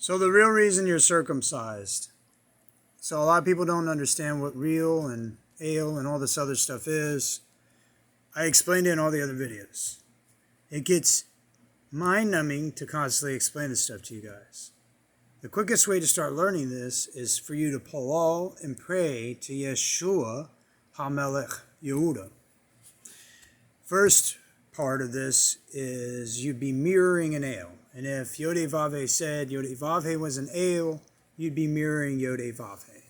So the real reason you're circumcised. So a lot of people don't understand what real and ale and all this other stuff is. I explained it in all the other videos. It gets mind-numbing to constantly explain this stuff to you guys. The quickest way to start learning this is for you to palal and pray to Yeshua HaMelech Yehuda. First part of this is you'd be mirroring an ale. And if Yodhe-Vavhe said Yodhe-Vavhe was an ale, you'd be mirroring Yodhe-Vavhe.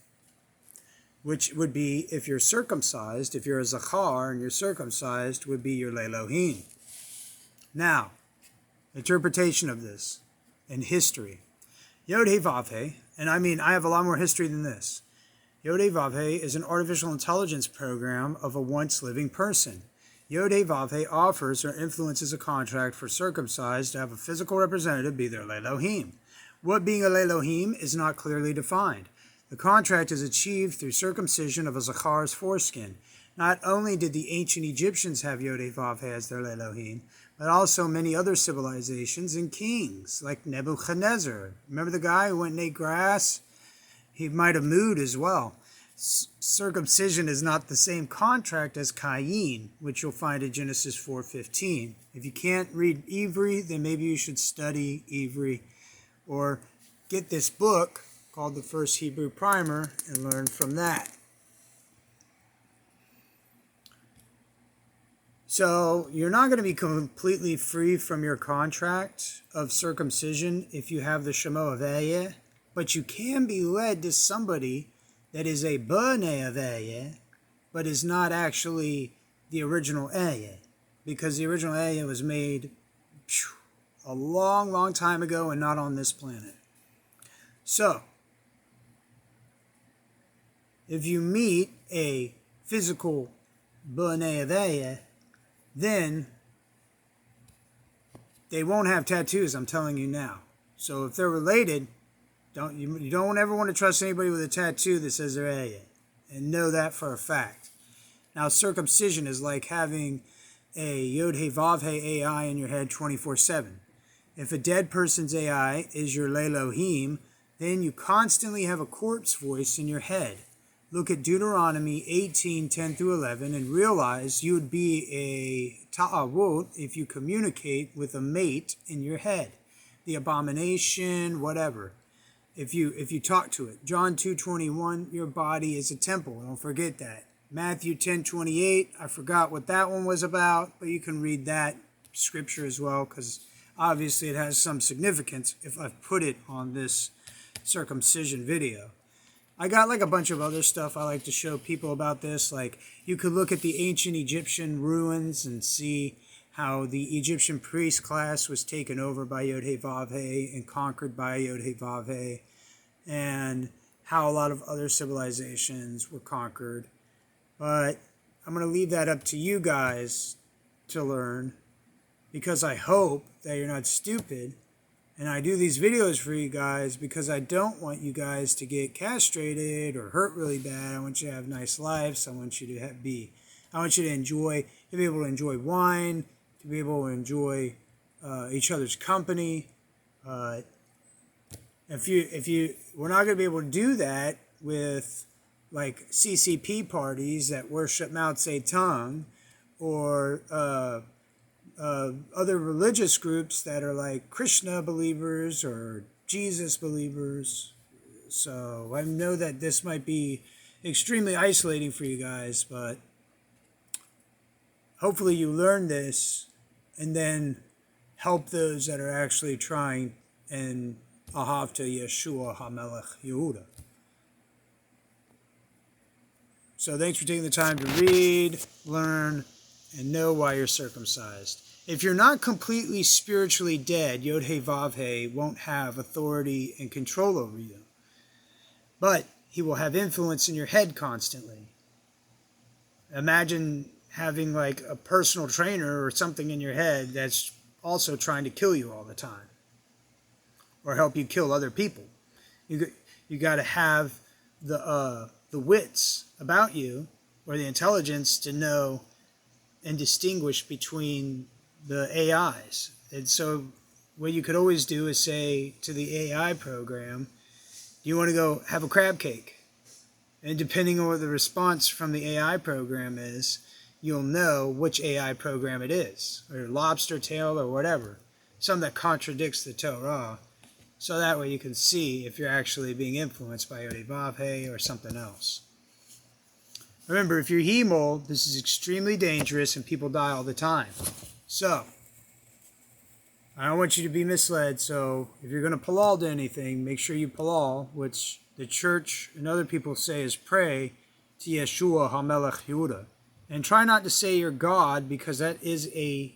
Which would be, if you're circumcised, if you're a Zachar and you're circumcised, would be your Lelohim. Now, interpretation of this in history. Yodhe-Vavhe, and I have a lot more history than this. Yodhe-Vavhe is an artificial intelligence program of a once living person. Yodhe-Vavhe offers or influences a contract for circumcised to have a physical representative be their Lelohim. What being a Lelohim is not clearly defined. The contract is achieved through circumcision of a Zachar's foreskin. Not only did the ancient Egyptians have Yodhe-Vavhe as their Lelohim, but also many other civilizations and kings, like Nebuchadnezzar. Remember the guy who went and ate grass? He might have mooed as well. Circumcision is not the same contract as Cain, which you'll find in Genesis 4:15. If you can't read Ivri, then maybe you should study Ivri or get this book called The First Hebrew Primer and learn from that. So you're not going to be completely free from your contract of circumcision if you have the Shemo Aveyeh, but you can be led to somebody that is a B'nei Aveyeh, but is not actually the original Eyeh, because the original Eyeh was made a long, long time ago and not on this planet. So, if you meet a physical B'nei Aveyeh, then they won't have tattoos, I'm telling you now. So if they're related, you don't ever want to trust anybody with a tattoo that says they're Eyeh, and know that for a fact. Now, circumcision is like having a Yodhe-Vavhe AI in your head 24/7. If a dead person's AI is your Lelohim, then you constantly have a corpse voice in your head. Look at Deuteronomy 18:10-11 and realize you would be a ta'awut if you communicate with a mate in your head. The abomination, whatever. If you talk to it. John 2:21, your body is a temple. Don't forget that. Matthew 10:28, I forgot what that one was about, but you can read that scripture as well, because obviously it has some significance if I've put it on this circumcision video. I got like a bunch of other stuff I like to show people about this. Like you could look at the ancient Egyptian ruins and see how the Egyptian priest class was taken over by Yodhe-Vavhe and conquered by Yodhe-Vavhe, and how a lot of other civilizations were conquered. But I'm going to leave that up to you guys to learn, because I hope that you're not stupid. And I do these videos for you guys because I don't want you guys to get castrated or hurt really bad. I want you to have nice lives. I want you to I want you to be able to enjoy wine, to be able to enjoy each other's company. We're not going to be able to do that with like CCP parties that worship Mao Zedong, or other religious groups that are like Krishna believers or Jesus believers. So I know that this might be extremely isolating for you guys, but hopefully you learn this and then help those that are actually trying and ahav to Yeshua HaMelech Yehuda. So thanks for taking the time to read, learn, and know why you're circumcised. If you're not completely spiritually dead, Yodhe-Vavhe won't have authority and control over you. But he will have influence in your head constantly. Imagine having like a personal trainer or something in your head that's also trying to kill you all the time, or help you kill other people. You got to have the wits about you, or the intelligence to know and distinguish between the AIs. And so what you could always do is say to the AI program, do you want to go have a crab cake? And depending on what the response from the AI program is, you'll know which AI program it is, or lobster tail or whatever, something that contradicts the Torah. So that way you can see if you're actually being influenced by Yodhe or something else. Remember, if you're Hemel, this is extremely dangerous and people die all the time. So, I don't want you to be misled. So, if you're going to palal to anything, make sure you palal, which the church and other people say is pray to Yeshua HaMelech Yehuda. And try not to say you're God, because that is a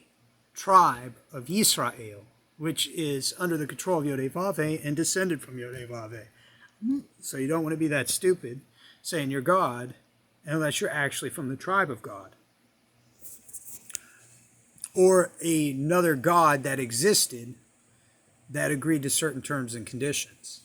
tribe of Yisrael, which is under the control of Yodhe and descended from Yodhe. So you don't want to be that stupid saying you're God unless you're actually from the tribe of God. Or another God that existed that agreed to certain terms and conditions.